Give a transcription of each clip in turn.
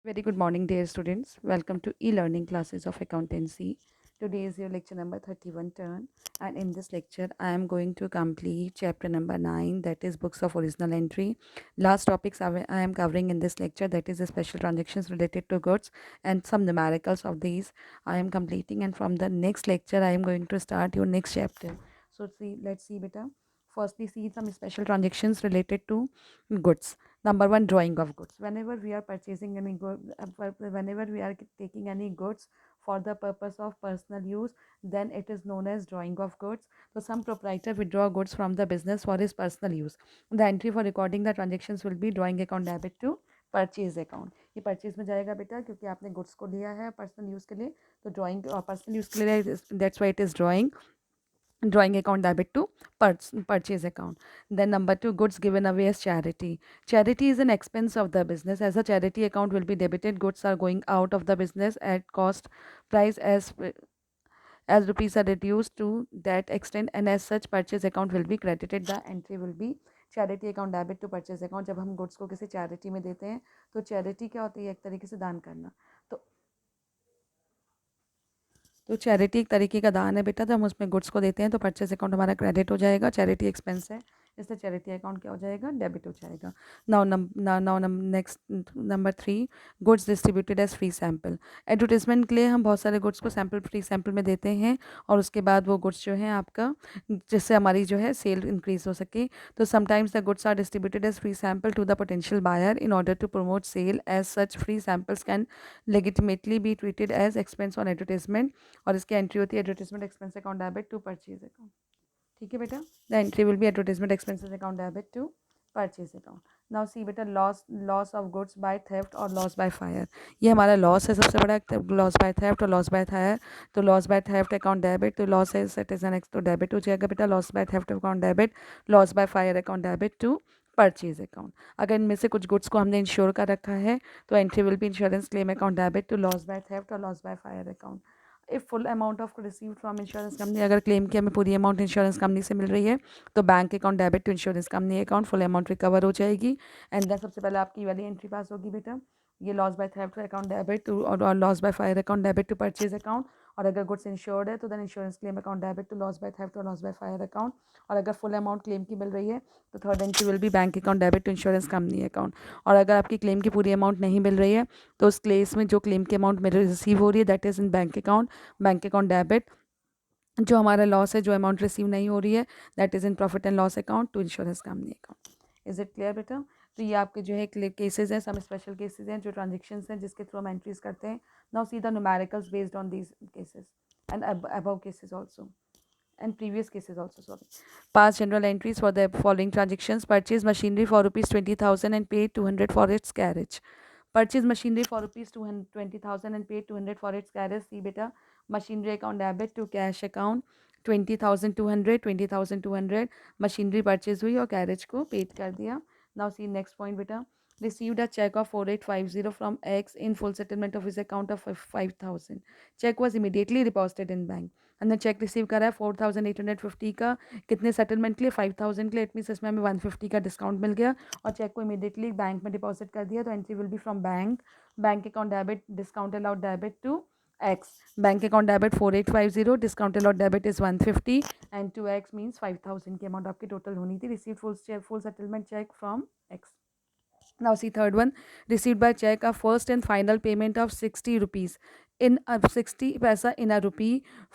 Very good morning, dear students. Welcome to e-learning classes of accountancy. Today is your lecture number 31 turn, and in this lecture, I am going to complete chapter number 9, that is books of original entry. Last topics I am covering in this lecture, that is the special transactions related to goods and some numericals of these I am completing, and from the next lecture, I am going to start your next chapter. So let's see, beta. Firstly, see some special transactions related to goods. Number one, drawing of goods. Whenever we are purchasing any good, whenever we are taking any goods for the purpose of personal use, then it is known as drawing of goods. So some proprietor withdraw goods from the business for his personal use. The entry for recording the transactions will be drawing account debit to purchase account. ये purchase में जाएगा बेटा, क्योंकि आपने goods को लिया है personal use के लिए, तो ड्राइंग पर्सनल यूज़ के लिए, that's why it is drawing account debit to purchase account. Then number two, goods given away as charity. Charity is an expense of the business. As a charity account will be debited, goods are going out of the business at cost price as rupees are reduced to that extent, and as such purchase account will be credited. The entry will be charity account debit to purchase account. जब हम goods को किसी charity में देते हैं तो charity क्या होती है? एक तरीके से दान करना. तो चैरिटी एक तरीके का दान है बेटा, तो हम उसमें गुड्स को देते हैं तो परचेज अकाउंट हमारा क्रेडिट हो जाएगा. चैरिटी एक्सपेंस है, इसलिए चैरिटी अकाउंट क्या हो जाएगा? डेबिट हो जाएगा. Now next number 3, goods distributed as free sample. Advertisement के लिए हम बहुत सारे गुड्स को सैम्पल फ्री सैम्पल में देते हैं, और उसके बाद वो गुड्स जो है आपका, जिससे हमारी जो है सेल इंक्रीज हो सके. तो sometimes the goods are distributed as free sample to the potential buyer in order to promote sale. As such free samples can legitimately be treated as expense on advertisement, और इसकी entry होती है advertisement expense account debit to purchase account. ठीक है बेटा, the entry will be advertisement expenses account debit to purchase account. Now see बेटा, loss of goods by theft और loss by fire. ये हमारा लॉस है सबसे बड़ा, लॉस बाय थेफ्ट और लॉस बाय फायर. तो loss by theft account debit, तो लॉस है सिटीजन एक्स तो डेबिट हो जाएगा बेटा. Loss by theft account debit, loss by fire account debit to purchase account. अगर इनमें से कुछ गुड्स को हमने इंश्योर कर रखा है तो entry will be insurance claim account debit to loss by theft और loss by fire account. If full amount of receive from insurance company, अगर क्लेम की हमें पूरी अमाउंट इंश्योरेंस कंपनी से मिल रही है तो bank account debit to insurance company account, full amount recover हो जाएगी. एंड देन सबसे पहले आपकी वाली एंट्री पास होगी बेटा, ये loss by theft account debit to और loss by fire account debit to purchase account. और अगर गुड्स इंश्योर्ड है तो then insurance claim account debit to loss by theft और लॉस बाय फायर अकाउंट. और अगर फुल अमाउंट क्लेम की मिल रही है तो third entry will be bank account debit to insurance company account. और अगर आपकी क्लेम की पूरी अमाउंट नहीं मिल रही है तो उस केस में जो क्लेम की अमाउंट मेरे रिसीव हो रही है that is in bank account debit. जो हमारा लॉस है, जो अमाउंट रिसीव नहीं हो रही है, that is in profit and loss account to insurance company account. Is it clear बेटा? तो ये आपके जो है केसेस हैं, सम स्पेशल केसेस हैं, जो ट्रांजेक्शन्स हैं जिसके थ्रू हम एंट्रीज करते हैं. Now see the numericals based on these cases and above cases also and previous cases also, sorry. Past general entries for the following transactions: purchase machinery for rupees 20,000 and paid 200 for its carriage. Purchase machinery for rupees 220,000 and paid 200 for its carriage. See beta, machinery account debit to cash account 20,200 machinery purchase हुई और carriage को paid कर दिया. Now सी next point बेटा, received a check of 4850 from X in full settlement of his account of 5,000. Check was immediately deposited in bank. हमने check receive करा है 4,850 का, कितने सेटलमेंट के लिए? 5,000 के लिए. इट मीन्स इसमें हमें 150 का डिस्काउंट मिल गया और चेक को इमीडिएटली बैंक में डिपॉजिट कर दिया. तो entry will be from bank account debit, discount allowed debit to X. Bank account debit 4850, discount allowed debit is 150, and 2X means 5,000 की अमाउंट आपकी टोटल होनी थी. Received full settlement check from X. Now see third one, received by check a first and final payment of 60 rupees in a 60 paisa in a rupee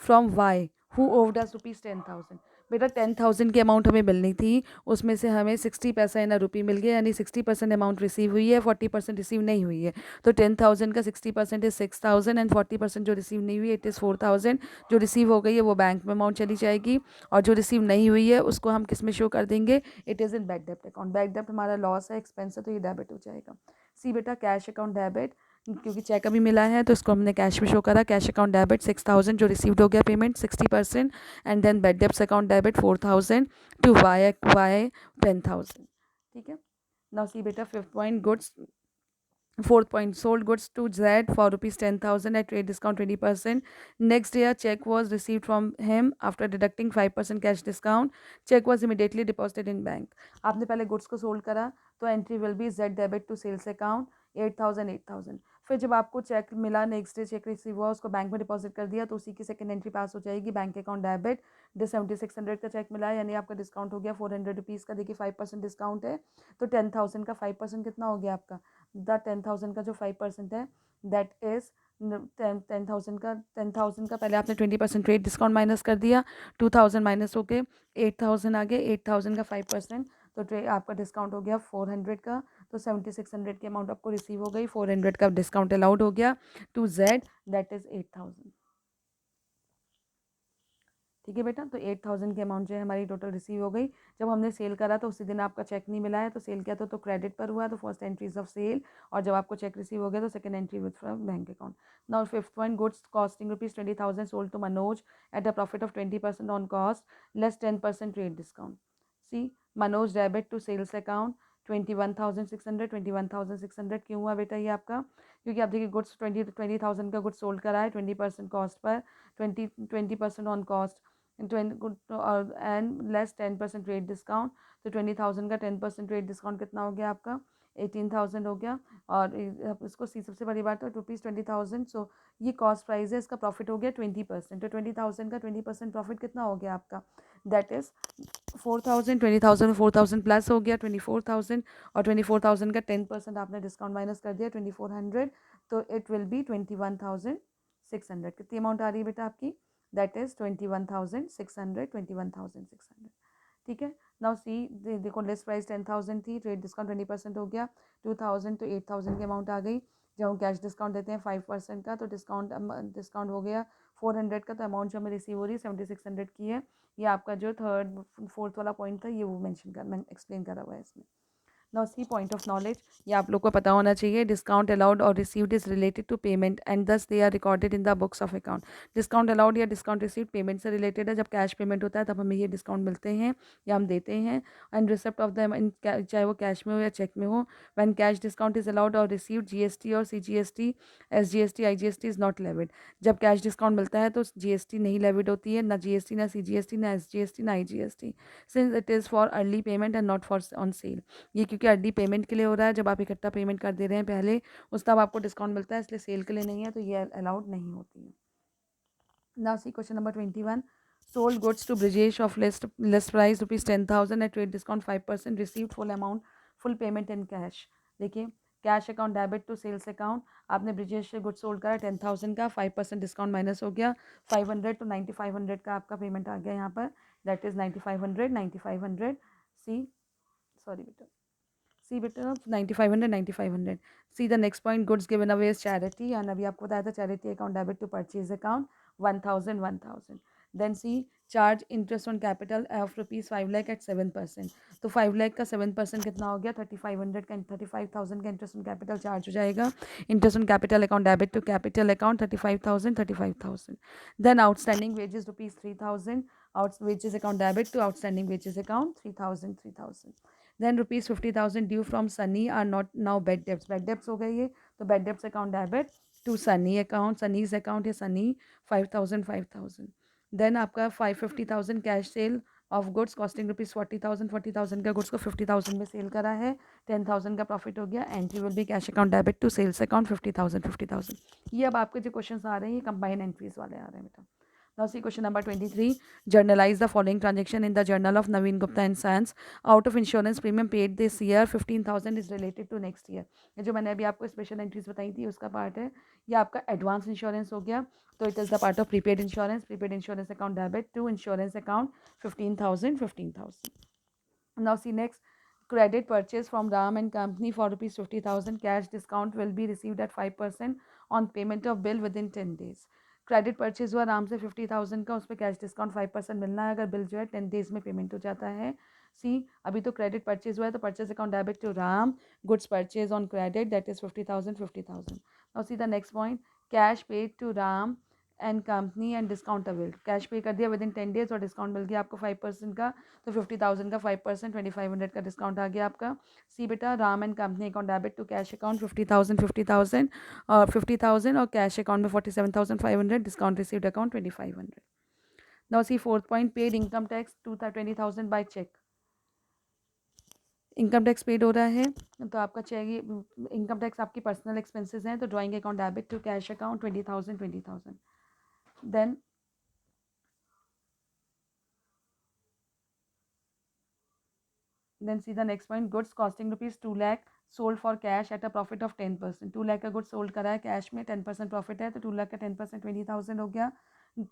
from Y, who owed us rupees 10,000. बेटा 10,000 की amount हमें मिलनी थी, उसमें से हमें 60 पैसा इन रुपी मिल गया, यानी 60% अमाउंट रिसीव हुई है, 40% रिसीव नहीं हुई है. तो 10,000 का 60% इज 6,000 एंड 40% जो रिसीव नहीं हुई इट इज़ 4,000. जो रिसीव हो गई है वो बैंक में अमाउंट चली जाएगी, और जो रिसीव नहीं हुई है उसको हम किस में शो कर देंगे? इट इज़ इन बैक डेप्ट अकाउंट. बैक डेप्ट हमारा लॉस है, एक्सपेंस है, तो ये डेबिट हो जाएगा. सी बेटा, कैश अकाउंट डेबिट, क्योंकि चेक अभी मिला है तो इसको हमने कैश में शो करा. कैश अकाउंट डेबिट 6,000 जो रिसीव्ड हो गया payment 60%, and then bad debts account debit 4,000 to Y 10,000. ठीक है. नाउ सी बेटा, fifth point, goods. Fourth point, sold goods to Z for rupees 10,000 at trade discount 20%. Next day, a check was received from him after deducting 5% cash discount. Check was immediately deposited in bank. आपने पहले goods को sold करा तो entry will be Z debit to sales account. 8,000। फिर जब आपको check मिला, next day check receive हुआ, उसको बैंक में डिपॉजिट कर दिया, तो उसी की सेकंड एंट्री पास हो जाएगी, बैंक अकाउंट डेबिट। 7600 का चेक मिला है, यानी आपका डिस्काउंट हो गया 400 रुपीज़ का। देखिए 5% डिस्काउंट है, तो 10,000 का 5% कितना हो गया आपका? द 10,000 का जो 5% है दैट इज़ 10,000 का पहले आपने 20% रेट डिस्काउंट माइनस कर दिया, 2,000 माइनस होके 8,000 आ गए, 8,000 का 5%, तो आपका डिस्काउंट हो गया 400 का, तो 7600 की अमाउंट आपको रिसीव हो गई, 400 का डिस्काउंट अलाउड हो गया टू जेड, दैट इज़ 8,000। ठीक है बेटा, तो 8,000 की अमाउंट जो है हमारी टोटल रिसीव हो गई। जब हमने सेल करा तो उसी दिन आपका चेक नहीं मिला है, तो सेल किया तो क्रेडिट पर हुआ, तो फर्स्ट एंट्रीज ऑफ सेल, और जब आपको चेक रिसीव हो गया तो second entry with from bank account. Now fifth point, goods costing ₹20,000 sold to Manoj at a profit of 20% on cost less 10% rate discount. See, Manoj debit to sales account 21,600। 21,600 क्यों हुआ बेटा ये आपका? क्योंकि आप देखिए गुड्स 20,000 का गुड्स सोल्ड करा है 20% cost per, 20% on cost and less 10% rate discount, तो 20,000 का 10% रेट डिस्काउंट कितना हो गया आपका? 18,000 हो गया। और इसको सी, सबसे बड़ी बात है ₹20,000, सो ये कॉस्ट प्राइस है, इसका प्रॉफिट हो गया 20%, तो 20,000 का 20% प्रॉफिट कितना हो गया आपका? That is 4,000। 20,000 4,000 प्लस हो गया 24,000, और 24,000 का 10% आपने डिस्काउंट माइनस कर दिया 2,400, तो इट विल बी 21,600। कितनी अमाउंट आ रही है बेटा आपकी? That is 21,600, 21,600। ठीक है। नाउ सी, देखो लिस्ट प्राइस 10,000 थी, ट्रेड डिस्काउंट 20% हो गया 2,000, तो 8,000 की अमाउंट आ गई। जब हम कैश डिस्काउंट देते हैं 5% का, तो डिस्काउंट हो गया 400 का, तो अमाउंट जो हमें रिसीव हो रही है 7,600 की है। ये आपका जो थर्ड फोर्थ वाला पॉइंट था, ये वो मैं एक्सप्लेन करा हुआ है इसमें। Now see, point of knowledge, ये आप लोग को पता होना चाहिए। डिस्काउंट अलाउड और received is related to payment and thus they are recorded in the books of account. Discount allowed या डिस्काउंट रिसीव्ड पेमेंट से रिलेटेड है। जब कैश पेमेंट होता है तब हमें ये डिस्काउंट मिलते हैं या हम देते हैं, एंड रिसिप्ट ऑफ द, चाहे वो कैश में हो या चेक में हो। When cash discount is allowed और रिसीव्ड, जीएसटी और CGST, SGST, IGST is not levied. जब कैश डिस्काउंट मिलता है तो जीएसटी नहीं लेविड होती है, ना जीएसटी, ना सीजीएसटी, ना एसजीएसटी, ना IGST, since it is for early payment and not for on sale. ये क्योंकि अर्ली पेमेंट के लिए हो रहा है, जब आप इकट्ठा पेमेंट कर दे रहे हैं पहले, उस तब आपको डिस्काउंट मिलता है, इसलिए सेल के लिए नहीं है, तो ये अलाउड नहीं होती है। Now see, question number 21, sold goods to Brijesh of list price ₹10,000 at trade discount 5%, received full amount, full payment in cash. देखिए cash account debit to sales account, आपने ब्रिजेश से गुड्स सोल्ड करा 10,000 का, 5% डिस्काउंट माइनस हो गया 500, तो 9,500 का आपका पेमेंट आ गया यहाँ पर, दैट इज़ 9,500, 9,500। सी, सॉरी बेटा, सी बेटा 9,500, 9,500। See the next point, goods given away is charity, and अभी आपको बताया था charity account debit to purchase account 1,000, 1,000। Then see, charge interest on capital of ₹5 lakh at 7%, तो 5 लाख का 7% कितना हो गया? 3,500 का, 35,000 का इंटरेस्ट ऑन कैपिटल चार्ज हो जाएगा। Interest on capital account debit to capital account 35,000, 35,000। Then outstanding wages ₹3,000, out wages account debit to outstanding wages account 3,000, 3,000। Then ₹50,000 due from Sunny are not now bad debts, bad debts हो गई है, तो bad debts account debit to Sunny account, Sunny's account या Sunny 5,000, 5,000। Then आपका 550,000 cash sale of goods costing ₹40,000, 40,000 का goods को 50,000 में cell करा है, 10,000 का प्रॉफिट हो गया, entry will be cash account debit to sales account 50,000, 50,000। ये अब आपके जो क्वेश्चन आ रहे हैं ये कंबाइन एंट्रीज वाले आ रहे हैं बेटा। Now see question number 23. Journalize the following transaction in the journal of Naveen Gupta and Sons. Out of insurance premium paid this year, 15,000 is related to next year. ये जो मैंने अभी आपको स्पेशल एंट्रीज बताई थी उसका पार्ट है। ये आपका एडवांस इंश्योरेंस हो गया, तो it is the part of prepaid insurance. Prepaid insurance account debit to insurance account 15,000, 15,000. Now see next. Credit purchase from Ram and Company for ₹50,000. Cash discount will be received at 5% on payment of bill within 10 days. Credit purchase हुआ राम से 50,000 का, उस पर cash discount 5% मिलना है अगर bill जो है 10 डेज में पेमेंट हो जाता है। सी, अभी तो क्रेडिट परचेज हुआ है, तो purchase account debit to Ram, goods purchase on credit, that is 50,000, 50,000। Now see the next point, cash paid to Ram and company and discount availed. Cash पे कर दिया विद इन 10 डेज और डिस्काउंट मिल गया आपको 5% का, तो 50,000 का 5%, 2,500 का डिस्काउंट आ गया आपका। सी बेटा, Ram and company account debit to cash account 50,000, 50,000 और 50,000, और कैश अकाउंट में 47,500, discount received account 2,500। Now see fourth point, paid income tax 20,000 by cheque. Income tax paid हो रहा है, तो आपका चाहिए इनकम टैक्स आपकी पर्सनल एक्सपेंसेस हैं, तो drawing account debit to cash account 20,000. Then see the next point, goods costing rupees 2 lakh sold for cash at a profit of 10%. 2 lakh का गुड सोल्ड करा है कैश में, 10% प्रॉफिट है, तो 2 लाख का 10% 20,000 हो गया,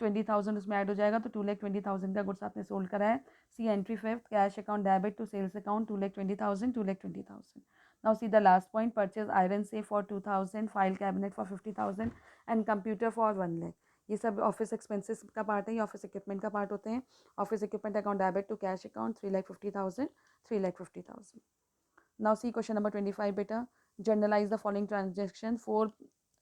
20,000 उसमें ऐड हो जाएगा, तो 2,20,000 का गुड्स आपने सोल्ड करा है. See entry fifth, cash account debit to sales account 2,20,000, 2,20,000. Now see the last point, purchase iron safe for 2,000, file cabinet for 50,000 and computer for 1 lakh. ये सब ऑफिस एक्सपेंसेस का पार्ट है, ये ऑफिस इक्विपमेंट का part होते हैं. Office equipment account debit to cash account 3,50,000, 3,50,000. Now see question number 25 beta. Generalize the following transaction. 4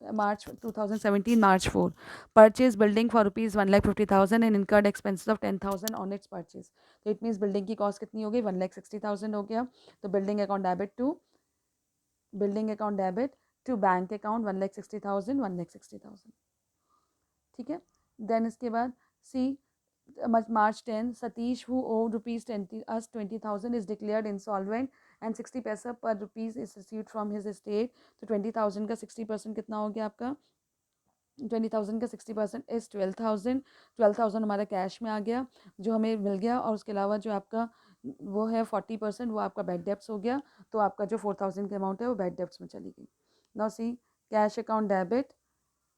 March 2017, March 4. Purchase building for rupees 1,50,000 and incurred expenses of 10,000 on its purchase. तो it means building की cost कितनी हो गई, 1,60,000 हो गया. तो building account debit to bank account 1,60,000, 1,60,000. ठीक है. Then इसके बाद सी March 10, Satish, who owed rupees 20,000, is declared insolvent and 60 पैसा per rupees is received from his estate. तो 20,000 का 60% कितना हो गया आपका, 20,000 का 60% इज 12,000. 12,000 हमारा कैश में आ गया जो हमें मिल गया, और उसके अलावा जो आपका वो है 40%, वो आपका बैड डेब्ट्स हो गया. तो आपका जो 4,000 की अमाउंट है वो बैड डेब्ट्स में चली गई. Now see cash account debit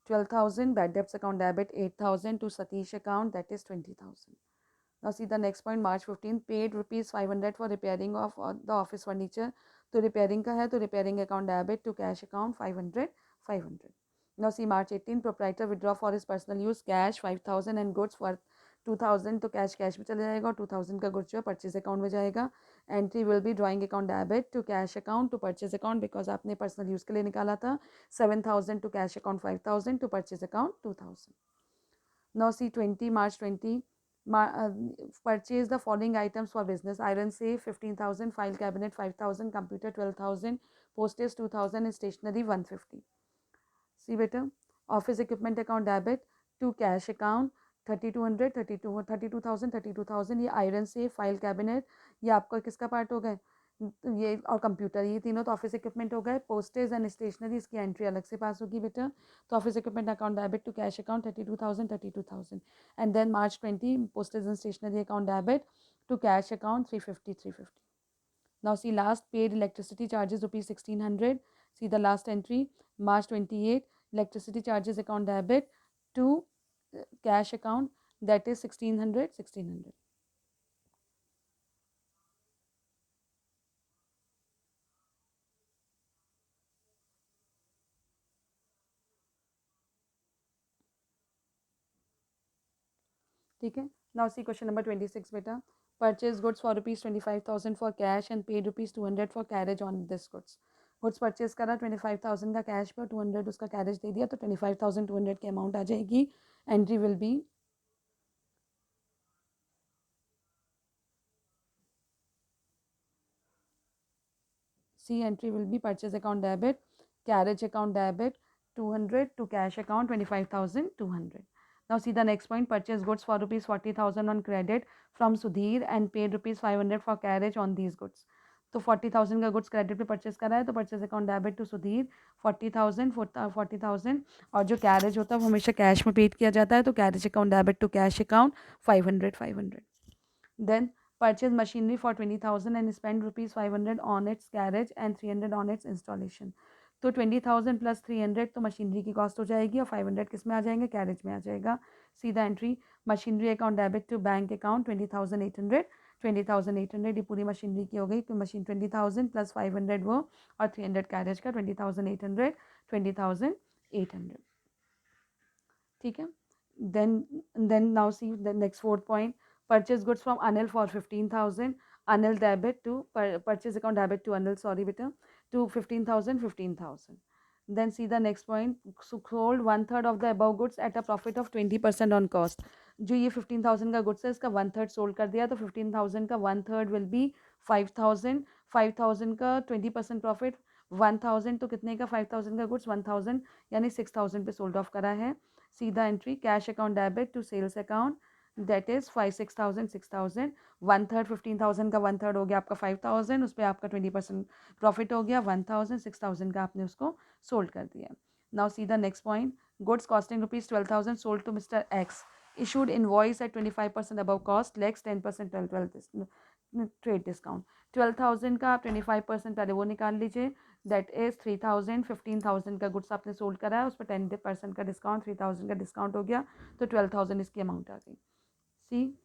12,000, bad debts account debit 8,000 to Satish account, that is 20,000. Now see the next point, March 15, paid rupees 500 for repairing of the office furniture. तो repairing का है, तो repairing account debit to cash account 500, 500. Now see March 18, proprietor withdraw for his personal use cash 5,000 and goods for 2,000. तो cash में चले जाएगा, और 2,000 का गुड्स जो है परचेज अकाउंट में जाएगा. Entry will be drawing account debit to cash account to purchase account, because आपने पर्सनल यूज़ के लिए निकाला था. 7,000 to cash account 5,000 to purchase account 2,000. Now see 20 March 20, purchase the following items for business: iron safe 15,000, file cabinet 5,000, computer 12,000, postage 2,000 and stationery 150. See beta, office equipment account debit to cash account 3,200, 32,000, 32,000. ये iron से file cabinet, ये आपका किसका part हो गए, ये और computer, ये तीनों तो ऑफिस इक्विपमेंट हो गए. पोस्टेज एंड स्टेशनरी, इसकी एंट्री अलग से पास होगी बेटा. तो office equipment account debit to cash account 32,000, 32,000. And then March 20, postage and stationery account debit to cash account 350, 350. Now see last, paid electricity charges rupees 1,600. See the last entry, March 28, electricity charges account debit to cash account, that is 1,600, 1,600. ठीक है. Now see question number 26 बेटा. Purchase goods for rupees 25,000 for cash and paid rupees 200 for carriage on this goods. Goods purchase करा 25,000 का cash पर, 200 उसका carriage दे दिया, तो 25,200 की अमाउंट आ जाएगी. Entry will B C entry will be purchase account debit, carriage account debit 200 to cash account 25,200. Now see the next point, purchase goods for rupees 40,000 on credit from Sudhir and paid rupees 500 for carriage on these goods. तो 40,000 का goods credit पे purchase करा है, तो purchase account debit to Sudhir 40,000, और जो carriage होता है वो हमेशा कैश में पेड किया जाता है, तो carriage account debit to cash account 500, 500. Then purchase machinery for 20,000 and spend rupees 500 on its carriage and 300 on its installation. तो 20,000 प्लस 300 तो मशीनरी की कॉस्ट हो जाएगी, और 500 किस में आ जाएंगे, कैरेज में आ जाएगा. सीधा entry, machinery account debit to bank account 20,800, 20,800 ये पूरी मशीनरी की हो गई. तो मशीन 20,000 प्लस 500 वो, और 300 कैरेज का 20,800, 20,800. ठीक है. Then now see the next fourth point, purchase goods from Anil for 15,000. Anil debit to purchase account debit to Anil, sorry beta, to 15,000, 15,000. Then see the next point, sold 1/3 of the above goods at a profit of 20% on cost. जो ये 15,000 का goods है, इसका 1/3 sold कर दिया, तो 15,000 का 1/3 will be 5,000. 5,000 का 20% प्रॉफिट 1,000, तो कितने का 5,000 का गुड्स 1,000, यानी 6,000 पे सोल्ड ऑफ करा है. सीधा entry, cash account debit to sales account that is 5 6,000 6,000, 1/3 15,000 का 1/3 हो गया आपका 5,000, उस पर आपका 20% प्रॉफिट हो गया 1,000, 6,000 का आपने उसको सोल्ड कर दिया. Now see the next point. Goods costing rupees 12,000 sold to mister X, issued invoice at 25% above cost, lex 10% 12 trade discount. 12,000 का आप 25% पहले वो निकाल लीजिए, दैट इज़ 3,000. 15,000 का गुड्स आपने सोल्ड करा है, उस पर 10% का डिस्काउंट, 3,000 का डिस्काउंट हो गया, तो 12,000 इसकी अमाउंट आ गई. See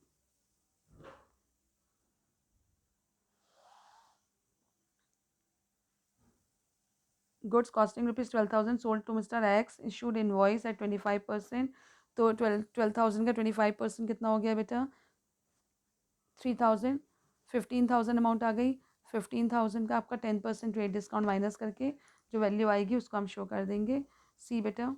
goods costing rupees 12,000 sold to mister X, issued invoice at 25%. तो 12,000 का 25% कितना हो गया बेटा? 3,000. 15,000 अमाउंट आ गई. 15,000 का आपका 10% रेट डिस्काउंट माइनस करके जो वैल्यू आएगी उसको हम शो कर देंगे. सी बेटा,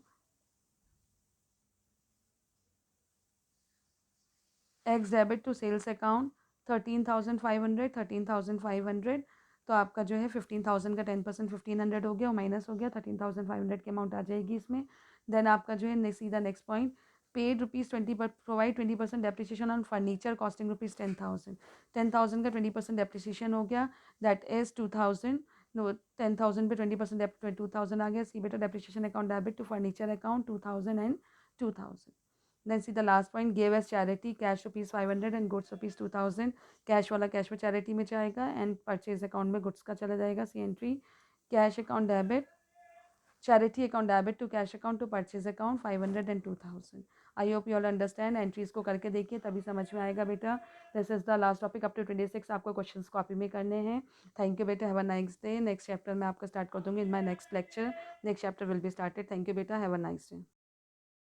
X debit to sales account 13,500, 13,500. तो आपका जो है 15,000 का 10% 1,500 हो गया और माइनस हो गया 13,500 की अमाउंट आ जाएगी इसमें. देन आपका जो है सीधा नेक्स्ट पॉइंट, पेड ₹20 पर provide 20% depreciation on furniture costing rupees 10,000. 10,000 का 20% डेप्रिसिएशन हो गया, दैट इज़ 2,000. नो, 10,000 पे 20% 2,000 आ गया. सी बेटा, depreciation account debit to furniture account 2,000 and 2,000. Then see the last point, gave as charity cash rupees 500 and goods rupees 2,000. Cash वाला cash में charity में जाएगा एंड परचेज अकाउंट में गुड्स का चला जाएगा. See entry, cash account debit, charity account debit to cash account to purchase account 500 and 2,000. I hope you all understand. Entries को करके देखिए तभी समझ में आएगा बेटा. This is the last topic. Up to 26 आपको क्वेश्चंस कॉपी में करने हैं. थैंक यू बेटा. Have a nice day. Next chapter में आपका स्टार्ट कर दूंगी in my next lecture. Next chapter will be started. Thank you बेटा. Have a nice day.